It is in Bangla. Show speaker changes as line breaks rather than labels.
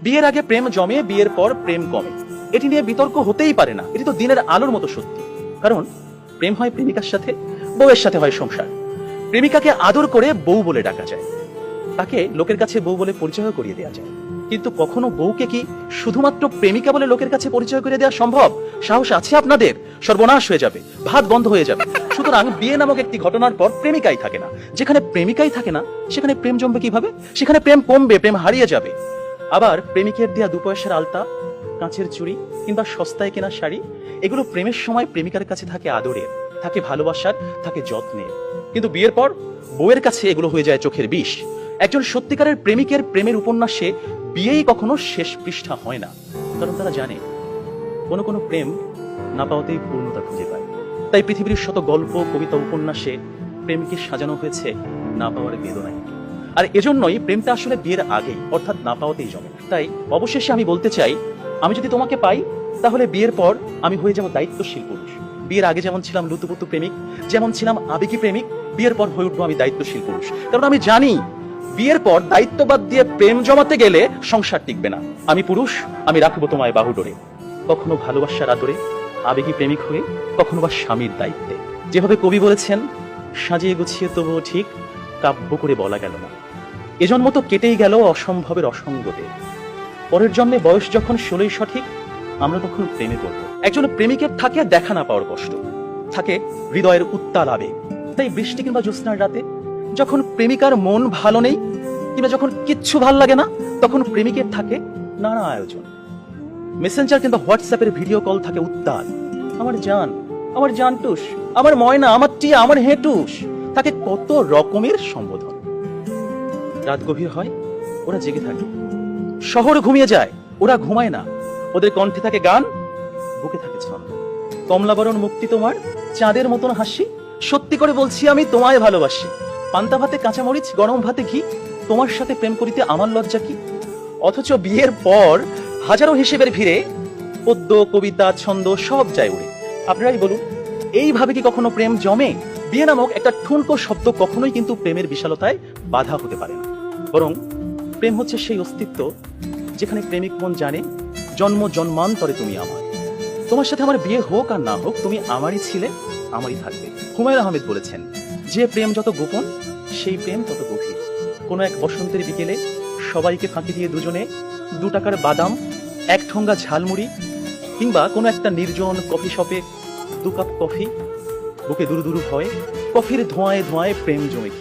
বিয়ের আগে প্রেম জমে, বিয়ের পর প্রেম কমে, এটি নিয়ে বিতর্ক হতেই পারে না। এটি তো দিনের আলোর মতো সত্যি। কারণ প্রেম হয় প্রেমিকার সাথে, বউয়ের সাথে হয় সংসার। প্রেমিকাকে আদর করে বউ বলে ডাকা যায়, তাকে লোকের কাছে বউ বলে পরিচয় করিয়ে দেওয়া যায়। কিন্তু কখনো বউকে কি শুধুমাত্র প্রেমিকা বলে লোকের কাছে পরিচয় করে দেওয়া সম্ভব? সাহস আছে আপনাদের? সর্বনাশ হয়ে যাবে, ভাত বন্ধ হয়ে যাবে। সুতরাং বিয়ে নামক একটি ঘটনার পর প্রেমিকাই থাকে না। যেখানে প্রেমিকাই থাকে না, সেখানে প্রেম জমবে কিভাবে? সেখানে প্রেম কমবে, প্রেম হারিয়ে যাবে। আবার প্রেমিকের দেয়া 2 পয়সার আলতা, কাঁচের চুড়ি কিংবা সস্তায় কেনা শাড়ি, এগুলো প্রেমের সময় প্রেমিকার কাছে থাকে আদরের, থাকে ভালোবাসার, থাকে যত্নের। কিন্তু বিয়ের পর বউয়ের কাছে এগুলো হয়ে যায় চোখের বিষ। একজন সত্যিকারের প্রেমিকের প্রেমের উপন্যাসে বিয়েই কখনো শেষ পৃষ্ঠা হয় না। কারণ তারা জানে কোনো কোনো প্রেম না পাওয়াতেই পূর্ণতা খুঁজে পায়। তাই পৃথিবীর শত গল্প, কবিতা, উপন্যাসে প্রেমকে সাজানো হয়েছে না পাওয়ার বেদনায়। আর এজন্যই প্রেমটা আসলে বিয়ের আগেই, অর্থাৎ না পাওয়াতেই জমে। তাই অবশেষে আমি বলতে চাই, আমি যদি তোমাকে পাই তাহলে বিয়ের পর আমি হয়ে যাব দায়িত্বশীল পুরুষ। বিয়ের আগে যেমন ছিলাম লুতুপুতু প্রেমিক, যেমন ছিলাম আবেগী প্রেমিক, বিয়ের পর হয়ে উঠবো আমি দায়িত্বশীল পুরুষ। কারণ আমি জানি বিয়ের পর দায়িত্ববাদ দিয়ে প্রেম জমাতে গেলে সংসার টিকবে না। আমি পুরুষ, আমি রাখবো তোমায় বাহুডোরে, কখনো ভালোবাসার আদরে, আবেগী প্রেমিক হয়ে, কখনো বা স্বামীর দায়িত্বে। যেভাবে কবি বলেছেন, সাজিয়ে গুছিয়ে তবুও ঠিক কাব্য করে বলা গেল না। এজন্ম তো কেটেই গেল অসম্ভবের অসঙ্গতে। পরের জন্মে বয়স যখন 16ই সঠিক, আমরা তখন প্রেমে পড়ব। একজন প্রেমিকের থাকে দেখা না পাওয়ার কষ্ট, থাকে হৃদয়ের উত্তাল আবেগ। তাই বৃষ্টি কিংবা জ্যোৎস্নার রাতে যখন প্রেমিকার মন ভালো নেই কিংবা যখন কিচ্ছু ভাল লাগে না, তখন প্রেমিকের থাকে নানা আয়োজন। মেসেঞ্জার কিংবা হোয়াটসঅ্যাপের ভিডিও কল থাকে উত্তাল। আমার জান, আমার জানটুস, আমার ময়না, আমার টিয়া, আমার হেটুস, তাকে কত রকমের সম্বোধন। রাত গভীর হয়, ওরা জেগে থাকে। শহর ঘুমিয়ে যায়, ওরা ঘুমায় না। ওদের কণ্ঠে থাকে গান, বুকে থাকে ছন্দ। কমলাবরণ মুক্তি তোমার, চাঁদের মতন হাসি, সত্যি করে বলছি আমি তোমায় ভালোবাসি। পান্তা ভাতে কাঁচামরিচ, গরম ভাতে ঘি, তোমার সাথে প্রেম করিতে আমার লজ্জা কি। অথচ বিয়ের পর হাজারো হিসেবের ভিড়ে পদ্য, কবিতা, ছন্দ সব যায় উড়ে। আপনারাই বলুন, এইভাবে কি কখনো প্রেম জমে? বিয়ে নামক একটা ঠুনকো শব্দ কখনোই কিন্তু প্রেমের বিশালতায় বাধা হতে পারে না। বরং প্রেম হচ্ছে সেই অস্তিত্ব যেখানে প্রেমিক মন জানে জন্ম জন্মান্তরে তুমি আমার। তোমার সাথে আমার বিয়ে হোক আর না হোক, তুমি আমারই ছিলে, আমারই থাকবে। হুমায়ুন আহমেদ বলেছেন, যে প্রেম যত গোপন, সেই প্রেম তত গভীর। কোনো এক বসন্তের বিকেলে সবাইকে ফাঁকি দিয়ে দুজনে 2 টাকার বাদাম, 1 ঠোঙ্গা ঝালমুড়ি কিংবা কোনো একটা নির্জন কফি শপে 2 কাপ কফি, বুকে দুরু দুরু ভয়, কফির ধোঁয়ায় ধোঁয়ায় প্রেম জমে।